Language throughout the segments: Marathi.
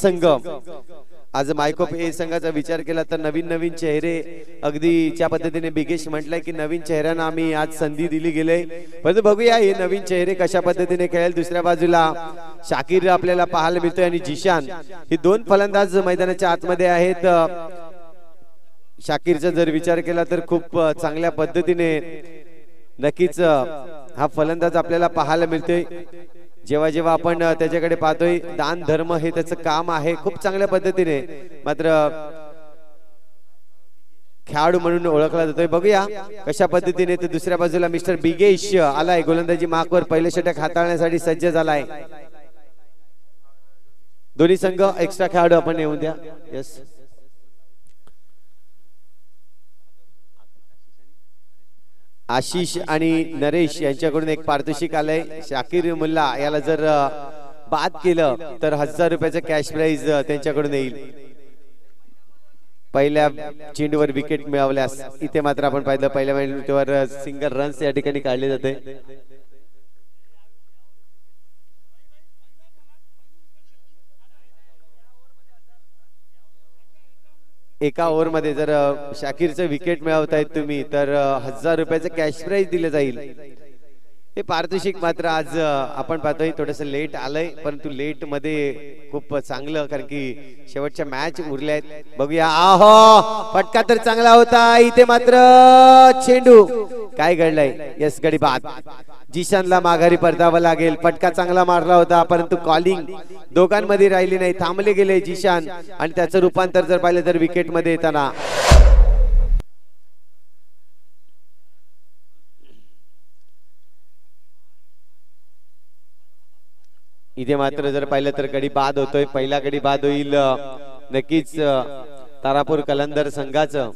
संघ आज मायकोप ए संघाचा विचार केला तर नवीन नवीन चेहरे अगदी ज्या पद्धतीने बिगेश म्हटलंय की नवीन चेहऱ्यांना आम्ही आज संधी दिली गेले परंतु बघूया हे नवीन चेहरे कशा पद्धतीने खेळेल। दुसऱ्या बाजूला शाकीर आपल्याला पाहायला मिळतोय आणि जिशान ही दोन फलंदाज मैदानाच्या आतमध्ये आहेत। शाकीरचा जर विचार केला तर खूप चांगल्या पद्धतीने नक्कीच हा फलंदाज आपल्याला पाहायला मिळतोय। जेव्हा जेव्हा आपण त्याच्याकडे पाहतोय दान धर्म हे त्याचं काम आहे खूप चांगल्या पद्धतीने मात्र खेळाडू म्हणून ओळखला जातोय। बघूया कशा पद्धतीने ते दुसऱ्या बाजूला मिस्टर बिगेश आलाय गोलंदाजी मार्कवर पहिले षटक हाताळण्यासाठी सज्ज झालाय। दोन्ही संघ एक्स्ट्रा खेळाडू आपण येऊन द्या। यस आशिष आणि नरेश यांच्याकडून एक पारितोषिक आलंय। शाकीर मुल्ला याला जर बाद केलं तर 1000 रुपयाचं कॅश प्राइज त्यांच्याकडून येईल। पहिल्या चेंडूवर विकेट मिळवल्यास इथे मात्र आपण पाहिलं पहिल्या मिनिटावर सिंगल रन्स या ठिकाणी काढले जाते। एका ओव्हर मध्ये जर शाकीरचं विकेट मिळवतायत तुम्ही तर 1000 रुपयाचं कॅश प्राइज दिलं जाईल। हे पारितोषिक मात्र आज आपण पाहतोय थोडंसं लेट आलंय परंतु लेट मध्ये खूप चांगलं कारण की शेवटच्या मॅच उरल्या आहेत। बघूया आहो फटका तर चांगला होता इथे मात्र चेंडू काय घडलंय। यस गडी बाद जिशानला माघारी परतावं लागेल। फटका चांगला मारला होता परंतु कॉलिंग दोघांमध्ये राहिली नाही थांबले गेले जिशान आणि त्याचं रूपांतर जर पाहिलं तर विकेट मध्ये येताना इथे मात्र जर पाहिलं तर गडी बाद होतोय। पहिला गडी बाद होईल नक्कीच तारापूर कलंदर संघाचं।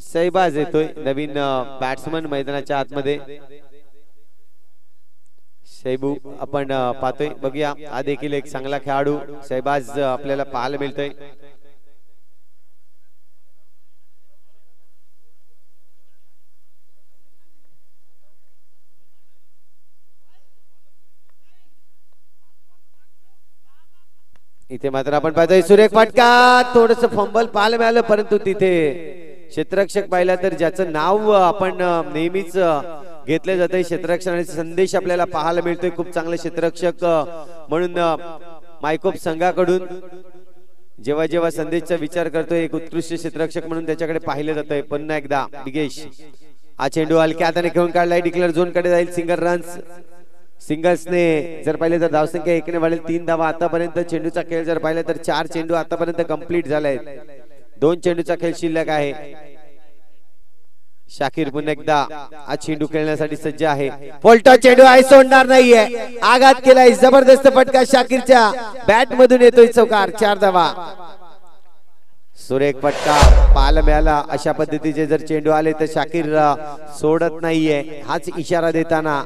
सैबाज येतोय नवीन बॅट्समन मैदानाच्या आतमध्ये सैबू आपण पाहतोय। बघूया हा देखील एक चांगला खेळाडू सैबाज आपल्याला पाहायला मिळतोय। इथे मात्र आपण पाहतोय सुरेख फटका थोडस फंबल पाहायला मिळालं परंतु तिथे क्षेत्ररक्षक पाहिला तर ज्याचं नाव आपण नेहमीच घेतले जाते क्षेत्ररक्षणाचा संदेश आपल्याला पाहायला मिळतोय। खूप चांगले क्षेत्ररक्षक म्हणून मायकोप संघाकडून जेव्हा जेव्हा संदेशचा विचार करतोय एक उत्कृष्ट क्षेत्ररक्षक म्हणून त्याच्याकडे पाहिले जातंय। पुन्हा एकदा बिगेश हा चेंडू हलक्या हाताने खेळून काढलाय डिक्लेअर झोन कडे जाईल। सिंगल रन्स सिंगल्सने जर पाहिले तर धावसंख्या 1 ने वाढेल 3 धावा आतापर्यंत। चेंडूचा खेळ जर पाहिलं तर 4 चेंडू आतापर्यंत कंप्लीट झालाय 2 चेंडूचा खेळ शिल्लक आहे। शाकीर पुन्हा एकदा हा चेंडू खेळण्यासाठी सज्ज आहे। फोल्टा चेंडू आहे सोडणार नाहीये आघात केलाय जबरदस्त फटका शाकीरच्या बॅट मधून येतोय चौकार 4 धावा। सुरेख फटका पाहायला मिळाला। अशा पद्धतीचे जर चेंडू आले तर शाकीर सोडत नाहीये हाच इशारा देताना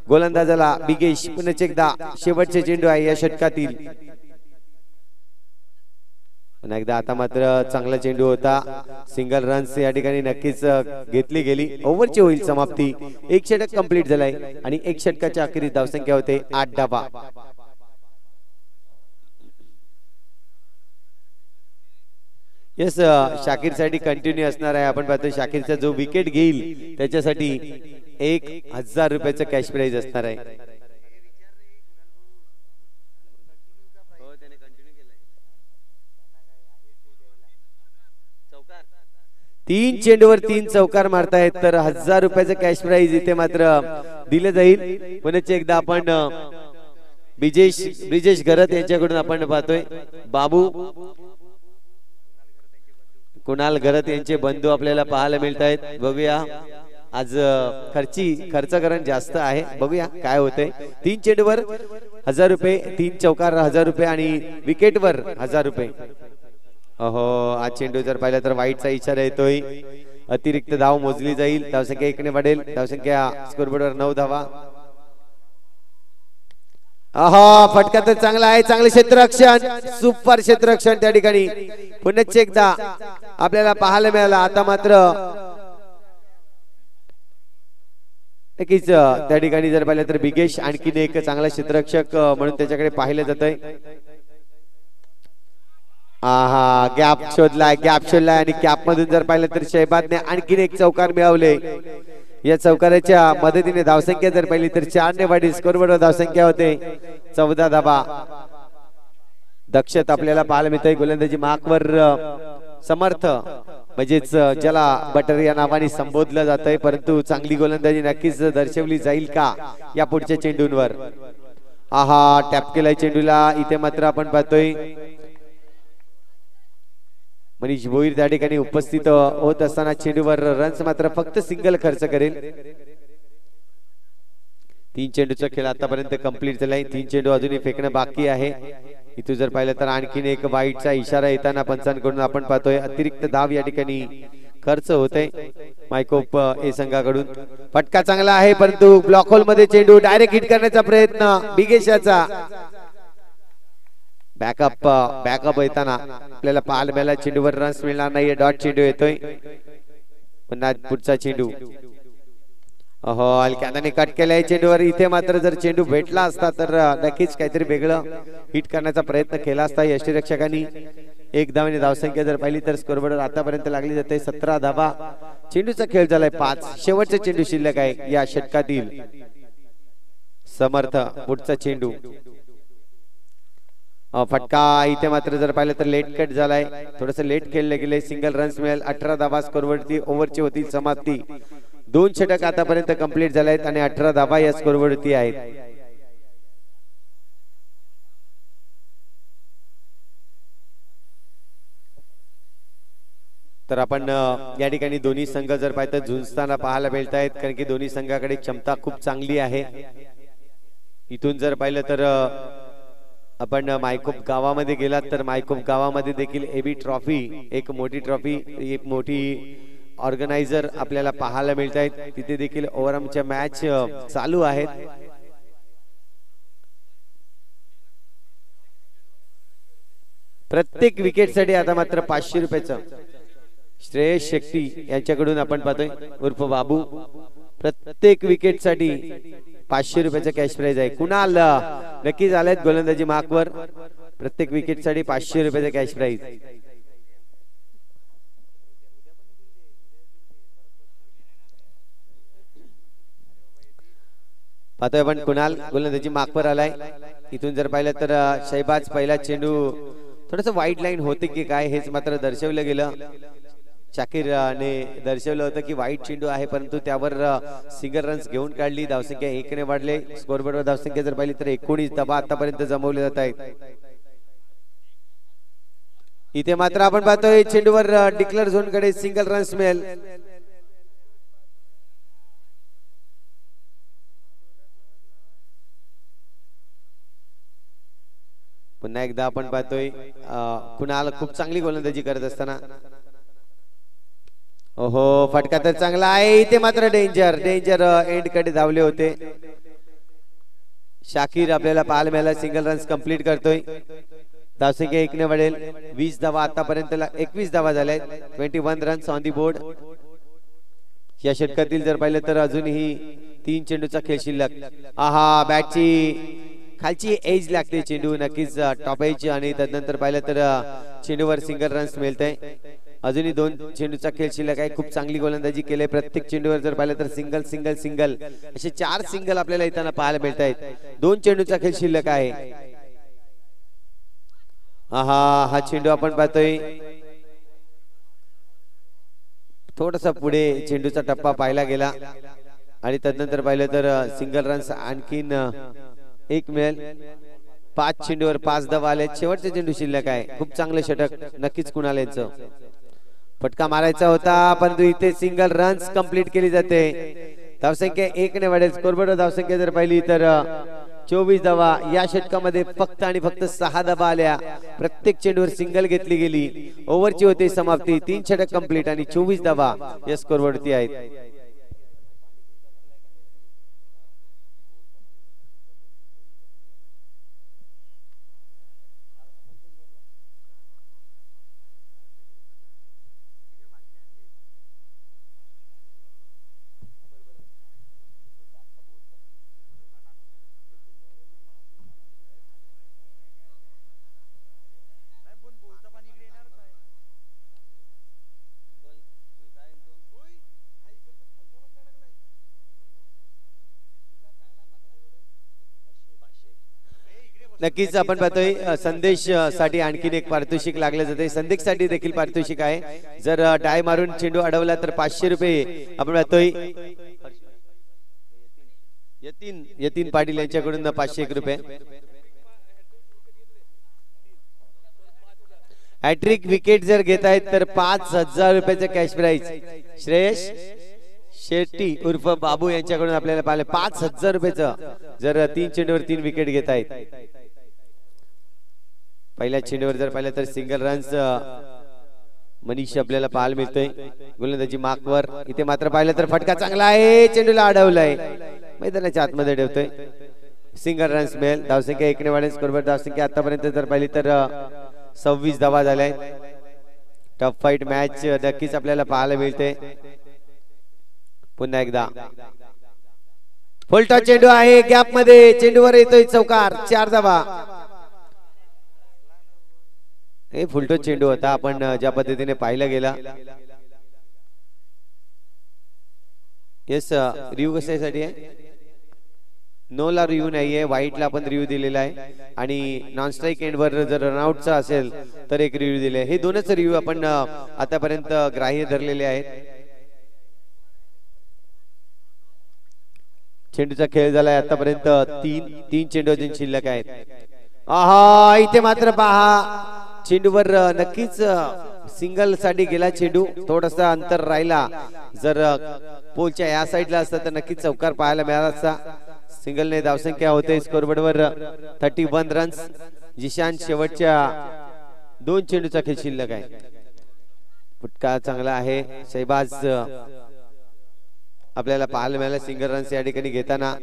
गोलंदाजाला बिगेश पुन्हा एकदा शेवटचे चेंडू आहे या षटकातील। पुन्हा एकदा आता मात्र चांगला चेंडू होता सिंगल रन्स या ठिकाणी नक्कीच घेतली गेली। ओव्हरची होईल समाप्ती। एक षटक कंप्लीट झालाय आणि एक षटकाच्या अखेरीस धावसंख्या होते 8 धावा। यस शाकीर साठी कंटिन्यू असणार आहे। आपण पाहतोय शाकीरचा जो विकेट घेईल त्याच्यासाठी 1000 रुपयाचं कॅश प्राइज असणार आहे। 3 चेंडूवर 3 चौकार मारतायत तर 1000 रुपयाचं कॅश प्राइज इथे मात्र दिले जाईल। पुन्हा एकदा आपण ब्रिजेश घरत यांच्याकडून आपण पाहतोय बाबू कुणाल घरत यांचे बंधू आपल्याला पाहायला मिळत आहेत। बघूया आज खर्चकरण जास्त आहे बघूया काय होतंय। 3 चेंडूवर 1000 रुपये 3 चौकार 1000 रुपये आणि विकेटवर 1000 रुपये। अहो आज चेंडू जर पाहिला तर वाईटचा इशारा येतोय अतिरिक्त धाव मोजली जाईल। धावसंख्या 1 ने वाढेल। धावसंख्या स्कोरबोर्डवर 9 धावा। आहा फटका तर चांगला आहे चांगले क्षेत्ररक्षण सुपर क्षेत्ररक्षण त्या ठिकाणी पुन्हा एकदा आपल्याला पाहायला मिळाला। आता मात्र नक्कीच त्या ठिकाणी जर पाहिलं तर बिगेश आणखीन एक चांगला क्षेत्ररक्षक म्हणून त्याच्याकडे पाहिलं जात आहे. आहा गॅप शोधलाय आणि गॅप मधून जर पाहिलं तर शहबाजने आणखीन एक चौकार मिळवले. या चौकाराच्या मदतीने धावसंख्या जर पाहिली तर 4 ने वाढील. स्कोरवर धावसंख्या होते 14 धावा. दक्षत आपल्याला पाहायला मिळतंय. गोलंदाजी मार्कवर समर्थ म्हणजेच ज्याला बटर या नावाने संबोधलं जातंय, परंतु चांगली गोलंदाजी नक्कीच दर्शवली जाईल का या पुढच्या चेंडूंवर. आहा टॅप केलाय चेंडूला. इथे मात्र आपण पाहतोय मनीष भोईर त्या ठिकाणी उपस्थित होत असताना चेंडूवर रन्स मात्र फक्त सिंगल खर्च करेल. 3 चेंडूचा खेळ आतापर्यंत कंप्लीट झालाय. 3 चेंडू अजूनही फेकणं बाकी आहे. इथून जर पाहिलं तर आणखीन एक वाईटचा इशारा येताना पंचांकडून आपण पाहतोय. अतिरिक्त धाव या ठिकाणी खर्च होते मायकोप ए संघाकडून. फटका चांगला आहे परंतु ब्लॉक होल मध्ये चेंडू डायरेक्ट हिट करण्याचा प्रयत्न बिगेशाचा. बॅकअप येताना आपल्याला पाहायला मिळाला. चेंडूवर रन्स मिळणार नाहीये. डॉट चेंडू येतोय. पुन्हा पुढचा चेंडू हलक्याने कट केलाय चेंडूवर. इथे मात्र जर चेंडू भेटला असता तर नक्कीच काहीतरी वेगळं हिट करण्याचा प्रयत्न केला असता यष्टीरक्षकांनी. 1 धावाने धावसंख्या जर पाहिली तर स्कोरबोर्डवर आतापर्यंत लागली जाते 17 धावा. चेंडूचा खेळ झालाय 5. शेवटचा चेंडू शिल्लक आहे या षटकातील. समर्थ पुढचा चेंडू. फटका इथे मात्र जर पाहिलं तर लेट कट झालाय. थोडस लेट खेळले गेले. सिंगल रन्स मिळेल. 18 धावा स्कोरवरती ओव्हरची होती समाप्ती. 2 षटक आतापर्यंत कंप्लीट झाले आहेत आणि 18 धावा या स्कोरवरती आहेत. तर आपण या ठिकाणी दोन्ही संघ जर पाहिलं झुंजताना पाहायला मिळत आहेत, कारण की दोन्ही संघाकडे क्षमता खूप चांगली आहे. इथून जर पाहिलं तर आपण मायकोप गावामध्ये गेलात तर मायकोप गावामध्ये देखील एबी ट्रॉफी एक मोठी ऑर्गनायझर आपल्याला पाहायला मिळत आहेत. तिथे देखील ओव्हरआर्मच्या मॅच चालू आहेत. प्रत्येक विकेट साठी आता मात्र 500 रुपयाचं श्रेयस शेट्टी यांच्याकडून आपण पाहतोय उर्फ बाबू. प्रत्येक विकेट साठी 500 रुपयाचं कॅश प्राइज आहे. कुणाल नक्कीच आलेत गोलंदाजी मार्कवर. प्रत्येक विकेट साठी 500 रुपयाचं कॅश प्राइज. पाहतोय आपण कुणाल गोलंदाजी मार्कवर आलाय. इथून जर पाहिलं तर शहबाज पहिला चेंडू थोडस वाईट लाईन होते की काय हेच मात्र दर्शवलं गेलं. शाकीरने दर्शवलं होतं की वाईट चेंडू आहे, परंतु त्यावर सिंगल रन्स घेऊन काढली. धावसंख्या 1 ने वाढले. स्कोरबोर्डवर धावसंख्या जर पाहिली तर 19 धावा आतापर्यंत जमवले जात आहेत. इथे मात्र आपण पाहतोय चेंडूवर डिक्लेअर झोन कडे सिंगल रन्स मिळेल. पुन्हा एकदा आपण पाहतोय कुणाल खूप चांगली गोलंदाजी करत असताना. ओहो फटका तर चांगला आहे. इथे मात्र डेंजर एंड कडे धावले होते. शाकीर आपल्याला पाहायला मिळाला. सिंगल रन्स कंप्लीट करतोय. धावसंख्या 1 ने वाढेल. 20 धावा आतापर्यंत 21 धावा झाल्या. 21 रन्स ऑन दी बोर्ड. या षटकातील जर पाहिलं तर अजूनही 3 चेंडूचा खेळ शिल्लक. आहा बॅटची खालची एज लागते. चेंडू नक्कीच टॉप एज आणि त्यानंतर पाहिलं तर चेंडूवर सिंगल रन्स मिळते. अजूनही 2 चेंडूचा खेळ शिल्लक आहे. खूप चांगली गोलंदाजी केली. प्रत्येक चेंडूवर जर पाहिलं तर सिंगल सिंगल सिंगल असे 4 सिंगल आपल्याला येताना पाहायला मिळत आहेत. 2 चेंडूचा खेळ शिल्लक आहे. हा चेंडू आपण पाहतोय थोडासा पुढे चेंडूचा टप्पा पाहिला गेला आणि त्यानंतर पाहिलं तर सिंगल रन्स आणखीन 1 मिळेल. 5 चेंडूवर 5 धावा आले. शेवटचे चेंडू शिल्लक आहे. खूप चांगलं षटक नक्कीच कुणाल यांचं. फटका मारायचा होता परंतु इथे सिंगल रन्स कंप्लीट केली जाते. धावसंख्या 1 ने वाढेल. स्कोरबोर्ड धावसंख्या जर पाहिली तर 24 धावा. या षटकामध्ये फक्त आणि फक्त 6 धावा आल्या. प्रत्येक चेंडूवर सिंगल घेतली गेली. ओव्हरची होती समाप्ती. 3 षटक कंप्लीट आणि 24 धावा या स्कोरवरती आहेत. नक्कीच आपण पाहतोय संदेश साठी आणखीन एक पारितोषिक लागले जाते. संदेश साठी देखील पारितोषिक आहे. जर डाय मारून चेंडू अडवला तर 500 रुपये आपण पाहतोय. यतीन पाटील यांच्याकडून 501 रुपये. हॅट्रिक विकेट जर घेत आहेत तर 5000 रुपयाचं कॅश प्राइज श्रेयश शेट्टी उर्फ बाबू यांच्याकडून आपल्याला पाहिले 5000 रुपयाचं जर 3 चेंडूवर 3 विकेट घेत आहेत. पहिल्या चेंडूवर जर पाहिलं तर सिंगल रन्स मनीष आपल्याला पाहायला मिळतोय. गोलंदाजी मार्कवर इथे मात्र पाहिलं तर फटका चांगला आहे. चेंडूला अडवलाय. मैदानाच्या आतमध्ये ठेवतोय. सिंगल रन्स मिळेल. धावसंख्या 1 ने वाढेल. स्कोरवर धावसंख्या आतापर्यंत जर पाहिली तर 26 धावा झाल्या. टफ फाईट मॅच नक्कीच आपल्याला पाहायला मिळते. पुन्हा एकदा फुलटॉस चेंडू आहे. गॅप मध्ये चेंडूवर येतोय चौकार. 4 धावा. हे फुलटॉस चेंडू होता. आपण ज्या पद्धतीने पाहिला गेला. येस रिव्ह्यू कशासाठी आहे? नो ला रिव्ह्यू नाहीये. व्हाईटला आपण रिव्ह्यू दिलेला आहे आणि नॉन स्ट्राईक एंड वर जर रनआउटचा असेल तर एक रिव्ह्यू दिले. हे दोनच रिव्ह्यू आपण आतापर्यंत ग्राह्य धरलेले आहेत. चेंडूचा खेळ झालाय आतापर्यंत. तीन चेंडू अजून शिल्लक आहेत. आहा इथे मात्र पहा चेंडूवर नक्कीच सिंगल साठी गेला चेंडू. थोडासा अंतर राहिला. जर पोलच्या या साईडला असता तर नक्कीच चौकार पाहायला मिळाला असता. सिंगलने धावसंख्या होते स्कोरबोर्डवर 31 रन्स. जिशान शेवटच्या 2 चेंडूचा खेळ शिल्लक आहे. फटका चांगला आहे. शहबाज आपल्याला पाहायला मिळाला सिंगल रन्स या ठिकाणी घेताना.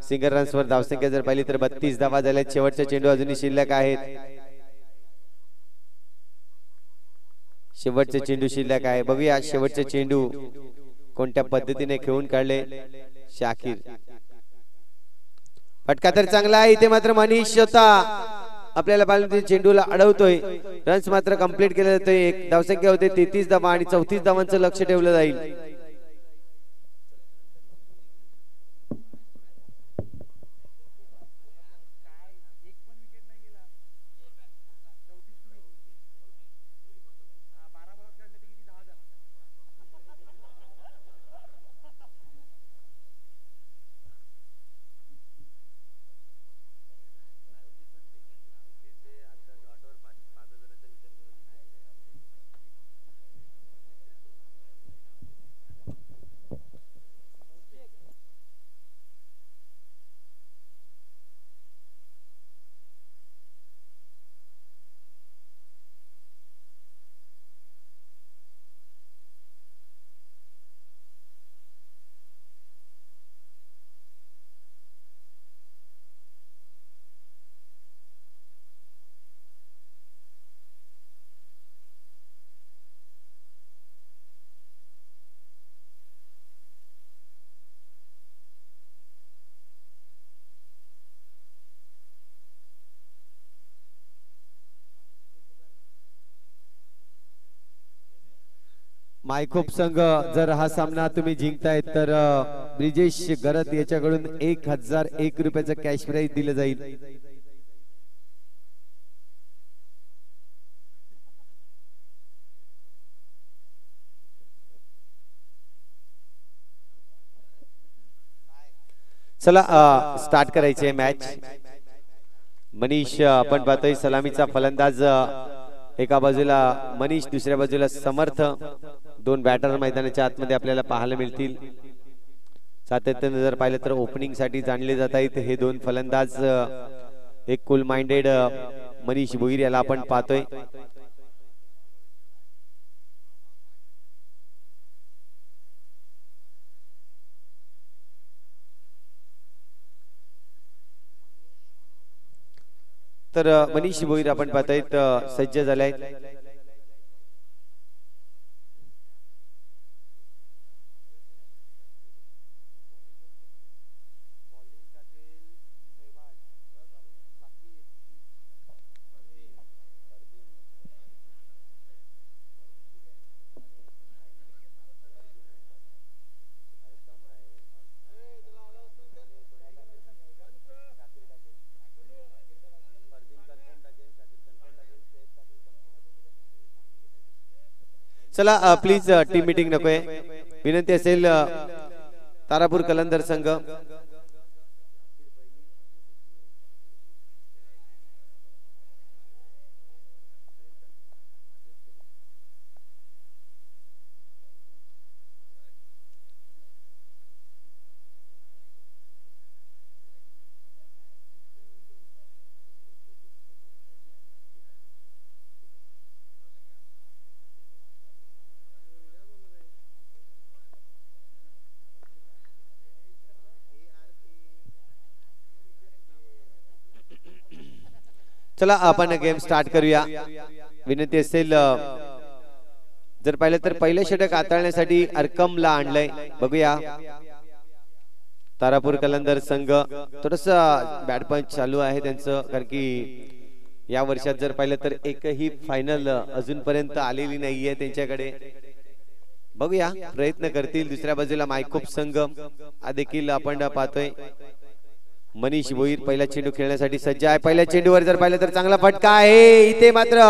सिंगल रन्स वर धावसंख्या जर पाहिली तर 32 धावा झाल्या. शेवटचा चेंडू अजूनही शिल्लक आहेत. शेवटचे चेंडू शिल्लक आहे. बघूया शेवटचे चेंडू कोणत्या पद्धतीने खेळून काढले शाकीर. फटका तर चांगला आहे. इथे मात्र मनीष होता आपल्याला पाहिलं चेंडूला अडवतोय. रन्स मात्र कंप्लीट केले जातोय. एक धावसंख्या होते 33 धावा आणि 34 धावांचं लक्ष ठेवलं जाईल. मायकोप संघ जर हा सामना तुम्ही जिंकताय तर ब्रिजेश गरत याच्याकडून 1001 रुपयाचं कॅश प्राइज दिलं जाईल. चला स्टार्ट करायचे मॅच. मनीष आपण पाहतोय सलामीचा फलंदाज. एका बाजूला मनीष, दुसऱ्या बाजूला समर्थ. 2 बॅटर मैदानाच्या आतमध्ये आपल्याला पाहायला मिळतील. सातत्याने जर पाहिलं तर ओपनिंग साठी जाणले जात आहेत हे 2 फलंदाज. एक कूल माइंडेड मनीष भोईर याला आपण पाहतोय. तर मनीष भोईर आपण पाहतोय सज्ज झाले आहेत. चला प्लीज टीम मीटिंग नकोय. विनंती असेल तारापूर कलंदर संघ चला आपण गेम स्टार्ट करूया. विनंती असेल जर पाहिलं तर पहिलं षटक हाताळण्यासाठी अरकमला आणलंय. बघूया तारापूर कलंदर संघ थोडस बॅट पंच चालू आहे त्यांचं, कारण की या वर्षात जर पाहिलं तर एकही फायनल अजूनपर्यंत आलेली नाहीये त्यांच्याकडे. बघूया प्रयत्न करतील. दुसऱ्या बाजूला मायकोप संघ हा देखील आपण पाहतोय. मनीष भोईर पहिला चेंडू खेळण्यासाठी सज्ज आहे. पहिल्या चेंडूवर जर पाहिलं तर चांगला फटका आहे. इथे मात्र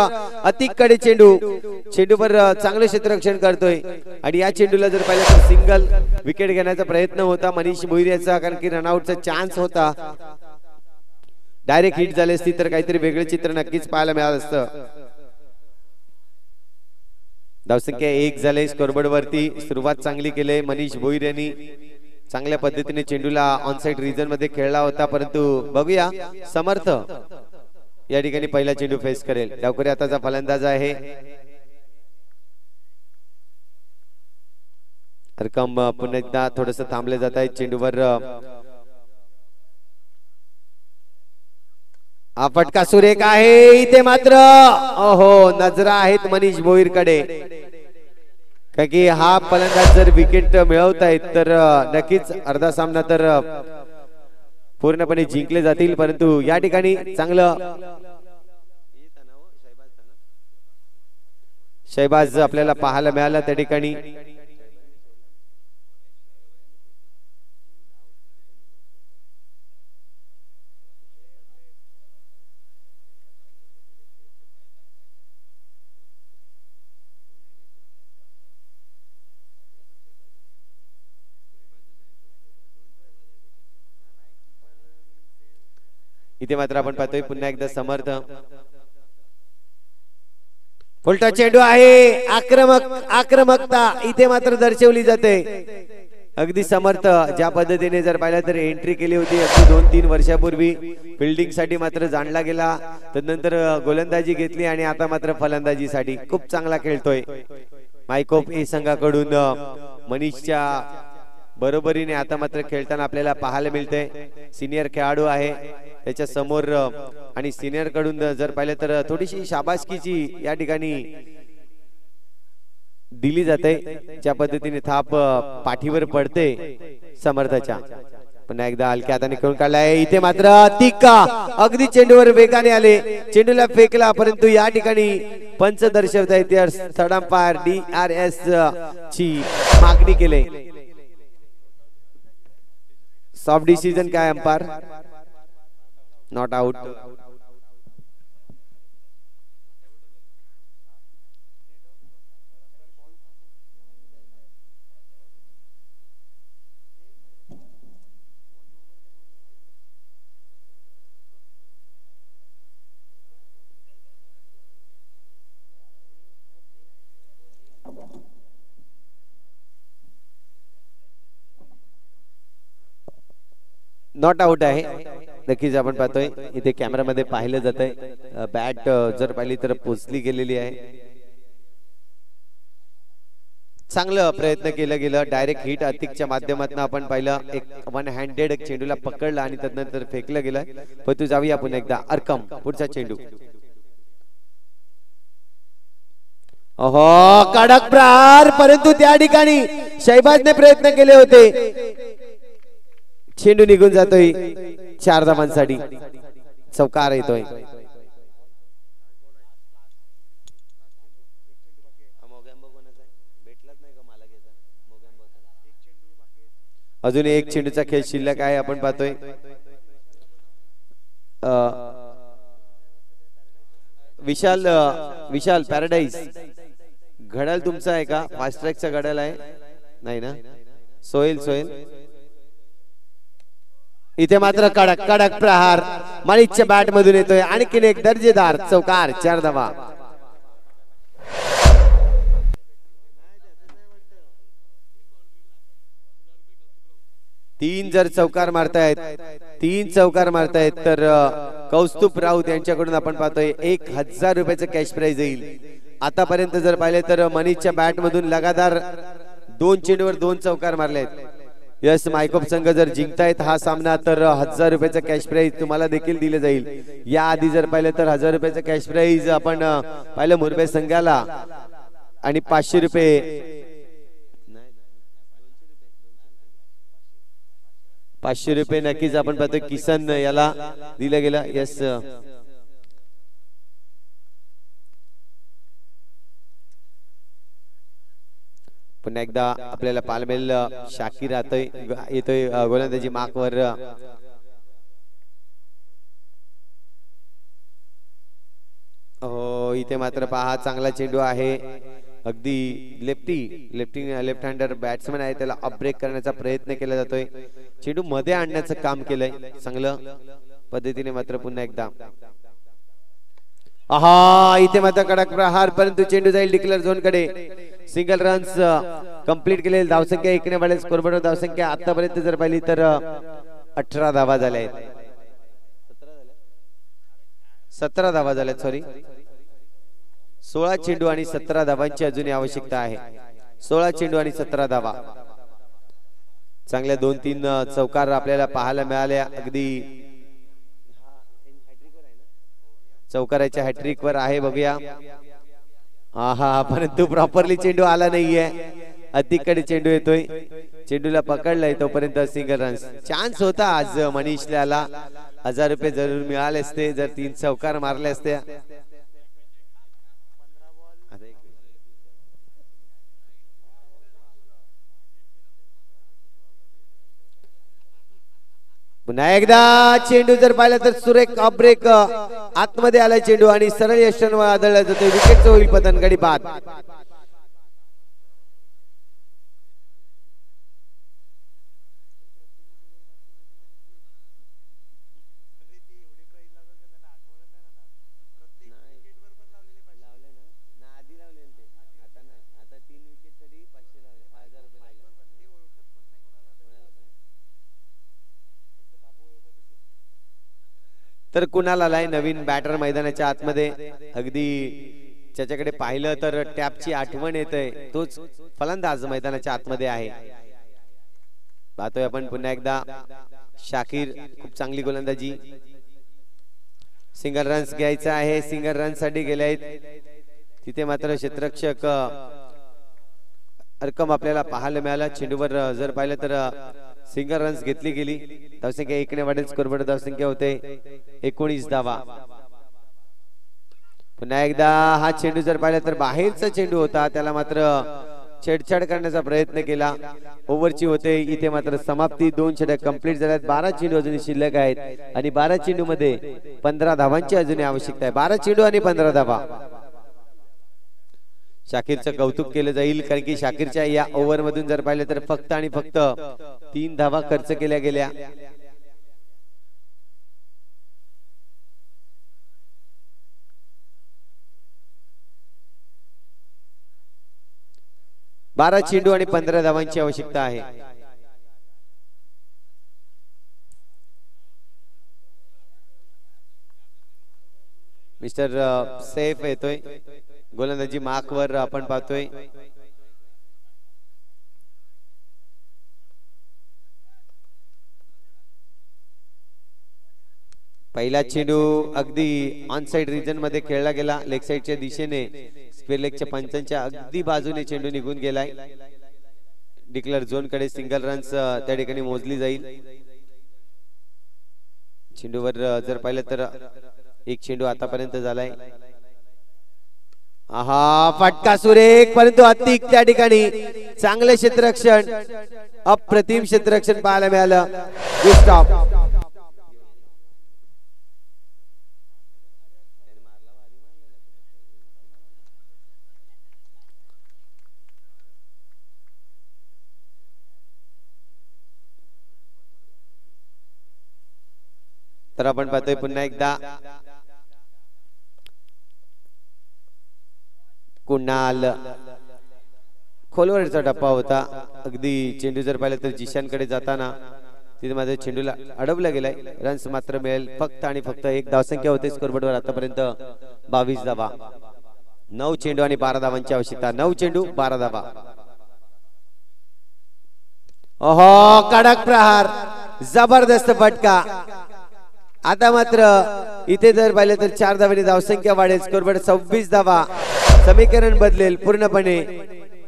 अतिकडे चेंडूवर चांगलं क्षेत्ररक्षण करतोय आणि या चेंडूला जर पाहिलं तर सिंगल विकेट घेण्याचा प्रयत्न होता मनीष भोईर याचा, कारण की रनआउटचा चान्स होता. डायरेक्ट हिट झाली असती तर काहीतरी वेगळं चित्र नक्कीच पाहायला मिळालं असतं. धावसंख्या 1 झाले. स्कोरबोर्ड वरती सुरुवात चांगली केली मनीष भोईर यांनी. चांगल्या पद्धतीने चेंडूला ऑनसाइड रिजन मध्ये खेळला होता, परंतु बघूया समर्थ या ठिकाणी पहिला चेंडू फेस करेल. डावकरी आताचा फलंदाज आहे. रक्कम पुन्हा एकदा थोडस थांबले जात आहे चेंडूवर. हा फटका सुरेख आहे. इथे मात्र नजरा आहेत मनीष भोईर कडे, कारण की हा फलंदाज जर विकेट मिळवतायत तर नक्कीच अर्धा सामना तर पूर्णपणे जिंकले जातील. परंतु या ठिकाणी चांगलं शहबाज आपल्याला पाहायला मिळाला त्या ठिकाणी. इथे मात्र आपण पाहतोय पुन्हा एकदा समर्थ. फुलटा चेंडू आहे. आक्रमकता इथे मात्र दर्शवली जाते. अगदी समर्थ ज्या पद्धतीने जर पाहिलं तर एंट्री केली होती अगदी 2-3 वर्षापूर्वी फिल्डिंग साठी मात्र जाणला गेला, त्यानंतर गोलंदाजी घेतली आणि आता मात्र फलंदाजीसाठी खूप चांगला खेळतोय. मायकोप ए संघाकडून मनीषच्या बरोबरीने आता मात्र खेळताना आपल्याला पाहायला मिळते. सिनियर खेळाडू आहे त्याच्या समोर आणि सिनियर कडून जर पाहिलं तर थोडीशी शाबासकीची या ठिकाणी दिली जाते. ज्या पद्धतीने थाप पाठीवर पडते समर्थाच्या. पुन्हा एकदा हलक्या हाताने खेळून काढलाय. इथे मात्र तिक्का अगदी चेंडूवर वेगाने आले. चेंडूला फेकला, परंतु या ठिकाणी पंच दर्शवतायत थर्ड अंपायर DRS ची मागणी केली. सॉफ्ट डिसिजन काय umpire? Not out. Not out आहे. नक्कीच आपण पाहतोय इथे कॅमेरामध्ये पाहिलं जात आहे. बॅट जर पाहिली तर पोचली गेलेली आहे. चांगलं प्रयत्न केला गेला. डायरेक्ट हिट अतिकच्या माध्यमातून आपण पाहिलं एक वन हँडेड चेंडूला पकडला आणि त्यानंतर फेकलं गेलं. पण तू जाऊया पुन्हा एकदा. अरकम पुढचा चेंडू. कडक प्रहार, परंतु त्या ठिकाणी शहबाजने प्रयत्न केले होते. चेंडू निघून जातोय 4 धावांसाठी. चौकार येतोय. अजून एक चेंडूचा खेळ शिल्लक आहे. आपण पाहतोय विशाल पॅराडाईज घड्याळ तुमचा आहे का? फास्ट ट्रॅकचा घड्याळ आहे? नाही ना? सोहेल सोहेल इथे मात्र कडक कडक प्रहार मनीषच्या बॅट मधून येतोय. आणखीन एक दर्जेदार चौकार, 4 धावा. तीन जर चौकार मारतायत, 3 चौकार मारतायत तर कौस्तुभ राऊत यांच्याकडून आपण पाहतोय 1000 रुपयाचं कॅश प्राइज येईल. आतापर्यंत जर पाहिले तर मनीषच्या बॅट मधून लगातार 2 चेंडूवर 2 चौकार मारलेत. यस मायकोप संघ जर जिंकतायत हा सामना तर 1000 रुपयाचं कॅश प्राइज तुम्हाला देखील दिले जाईल. या आधी जर पाहिलं तर 1000 रुपयाचं कॅश प्राइज आपण पाहिलं मुरबे संघाला आणि 500 रुपये 500 रुपये नक्कीच आपण पाहतोय किसन याला दिलं गेलं. यस पुन्हा एकदा आपल्याला पालमेल शाकीर येतोय गोलंदाजी मार्कवर. हो इथे मात्र पहा चांगला चेंडू आहे. अगदी लेफ्ट हँडर बॅट्समन आहे, त्याला अपब्रेक करण्याचा प्रयत्न केला जातोय. चेंडू मध्ये आणण्याचं काम केलंय चांगलं पद्धतीने. मात्र पुन्हा एकदा आहा इथे मात्र कडक प्रहार, परंतु चेंडू जाईल डिक्लेअर झोन कडे. सिंगल रन्स कंप्लीट केलेली धावसंख्या 1 ने वाढेल. स्कोरबोर्ड धावसंख्या आतापर्यंत जर पाहिली तर 18 धावा झाल्या आहेत. 17 धावा झाल्यात, सॉरी 16 चेंडू आणि 17 धावांची अजूनही आवश्यकता आहे. 16 चेंडू आणि 17 धावा. चांगल्या 2-3 चौकार आपल्याला पाहायला मिळाल्या. अगदी चौकाराच्या हॅट्रिक वर आहे बघूया. हा परंतु प्रॉपरली चेंडू आला नाहीये. अतिकडे चेंडू येतोय, चेंडूला पकडलाय तोपर्यंत सिंगल रन्स. चान्स होता आज मनीषला. 1000 रुपये जरूर मिळाले असते जर 3 चौकार मारले असते. पुन्हा एकदा चेंडू जर पाहिला तर सुरेख अपब्रेक आतमध्ये आला चेंडू आणि सरळ यष्टींवर आदळला जातोय. विकेटचं होईल पतन, गडी बाद. तर कुणाला आलाय नवीन बॅटर मैदानाच्या आतमध्ये. अगदी त्याच्याकडे पाहिलं तर टॅपची आठवण येते. तोच फलंदाज मैदानाच्या आतमध्ये आहे. पाहतोय आपण पुन्हा एकदा शाकीर, खूप चांगली गोलंदाजी. सिंगल रन्स घ्यायचा आहे, सिंगल रन साठी गेले आहेत. तिथे मात्र क्षेत्ररक्षक रक्कम आपल्याला पाहायला मिळाला. चेंडूवर जर पाहिलं तर सिंगल रन्स घेतली गेली. धावसंख्या 1 ने वाढेल. स्कोरबोर्ड धावसंख्या होते 19 धावा. पुन्हा एकदा हा चेंडू जर पाहिला तर बाहेरचा चेंडू होता, त्याला मात्र छेडछाड करण्याचा प्रयत्न केला. ओव्हरची होते इथे मात्र समाप्ती. 2 षटक कंप्लीट झाल्यात. 12 चेंडू अजून शिल्लक आहेत आणि 12 चेंडू मध्ये 15 धावांची अजून आवश्यकता आहे. 12 चेंडू आणि 15 धावा. शाकीरचं कौतुक केलं जाईल कारण की शाकीरच्या या ओव्हर मधून जर पाहिलं तर फक्त आणि फक्त 3 धावा खर्च केल्या गेल्या. बारा चेंडू आणि 15 धावांची आवश्यकता आहे. मिस्टर सैफ येतोय गोलंदाजी मार्कवर. आपण पाहतोय पहिला चेंडू अगदी ऑन साइड रिजन मध्ये खेळला गेला. लेग साइडच्या दिशेने स्क्वेअर लेगच्या पंचांच्या अगदी बाजूने चेंडू निघून गेलाय. डिक्लेअर झोन कडे सिंगल रन्स त्या ठिकाणी मोजली जाईल. चेंडूवर जर पाहिलं तर 1 चेंडू आतापर्यंत झालाय. आहा फटका सुरेख, परंतु अतिक त्या ठिकाणी चांगले क्षेत्ररक्षण, अप्रतिम क्षेत्ररक्षण पाहायला मिळालं. स्टॉप. मात्र आपण पाहतोय पुन्हा एकदा कुणाल खोलवरचा टप्पा होता. अगदी चेंडू जर पाहिलं तर जिशांकडे जाताना तिथे माझ्या चेंडूला अडवला गेलाय. रन्स मात्र मिळेल फक्त आणि फक्त एक धावसंख्या होते स्कोरबोर्डवर आतापर्यंत 22 धावा. 9 चेंडू आणि 12 धावांची आवश्यकता. 9 चेंडू 12 धावा. ओहो कडक प्रहार, जबरदस्त फटका. आता मात्र इथे जर पाहिलं तर 4 धावांनी धावसंख्या वाढेल. स्कोरबोर्ड 26 धावा. समीकरण बदलेल पूर्णपणे.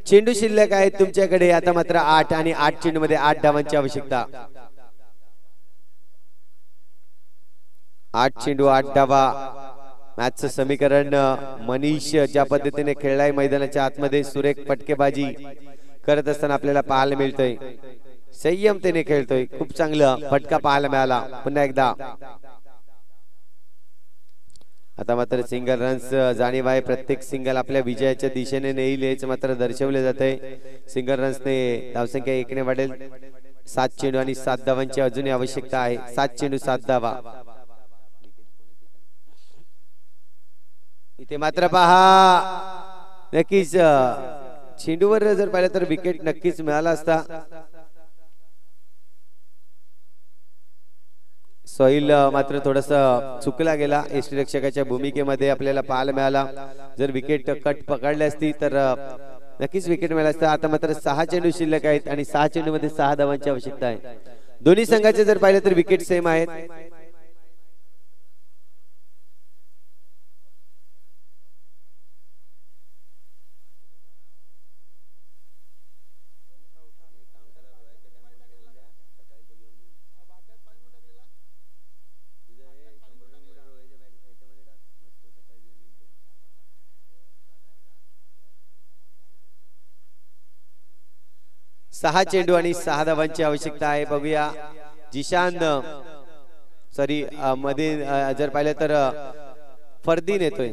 चेंडू शिल्लक आहेत तुमच्याकडे आता मात्र 8 आणि 8 चेंडू मध्ये 8 धावांची आवश्यकता. 8 चेंडू 8 धावा. मॅचचं समीकरण मनीष ज्या पद्धतीने खेळलाय मैदानाच्या आतमध्ये सुरेख फटकेबाजी करत असताना आपल्याला पाहायला मिळतोय. संयमतेने खेळतोय. खूप चांगलं फटका पाहायला मिळाला पुन्हा एकदा. आता मात्र सिंगल रन्स जाणीव आहे. प्रत्येक सिंगल आपल्या विजयाच्या दिशेने नेईल हेच मात्र दर्शवले जाते. सिंगल रन्सने धावसंख्या 1 ने वाढेल. 7 चेंडू आणि 7 धावांची अजूनही आवश्यकता आहे. 7 चेंडू 7 धावा. इथे मात्र पहा नक्कीच चेंडूवर जर पाहिलं तर विकेट नक्कीच मिळाला असता. सोईल मात्र थोडस चुकला गेला. यष्टीरक्षकाच्या भूमिकेमध्ये आपल्याला पाहायला मिळाला. जर विकेट कट पकडली असती तर नक्कीच विकेट मिळाला असता. आता मात्र 6 चेंडू शिल्लक आहेत आणि 6 चेंडू मध्ये 6 धावांची आवश्यकता आहे. दोन्ही संघाचे जर पाहिलं तर विकेट सेम आहेत. सहा चेंडू आणि 6 धावांची आवश्यकता आहे. बघूया जिशान सॉरी मध्ये जर पाहिलं तर फरदीन येतोय.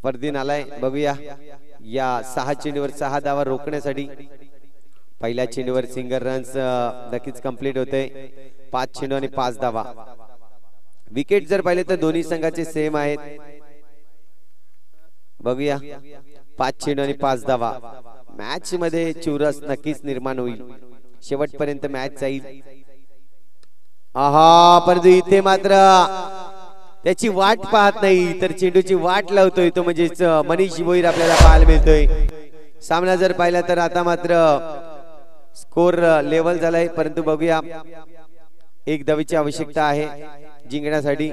फरदीन आलाय. बघूया या 6 चेंडूवर 6 धावा रोखण्यासाठी. पहिल्या चेंडूवर सिंगल रन्स नक्कीच कंप्लीट होते. 5 चेंडू आणि 5 धावा. विकेट जर पाहिले तर दोन्ही संघाचे सेम आहेत. बघूया 5 चेंडू आणि 5 धावा. मॅच मध्ये चुरस नक्कीच निर्माण होईल. शेवटपर्यंत मॅच जाईल. आहा परंतु इथे मात्र त्याची वाट पाहत नाही तर चेंडूची वाट लावतोय तो म्हणजेच मनीष भोईर आपल्याला पाहायला मिळतोय. सामना जर पाहिला तर आता मात्र स्कोर लेवल झालाय. परंतु बघूया 1 धावेची आवश्यकता आहे जिंकण्यासाठी.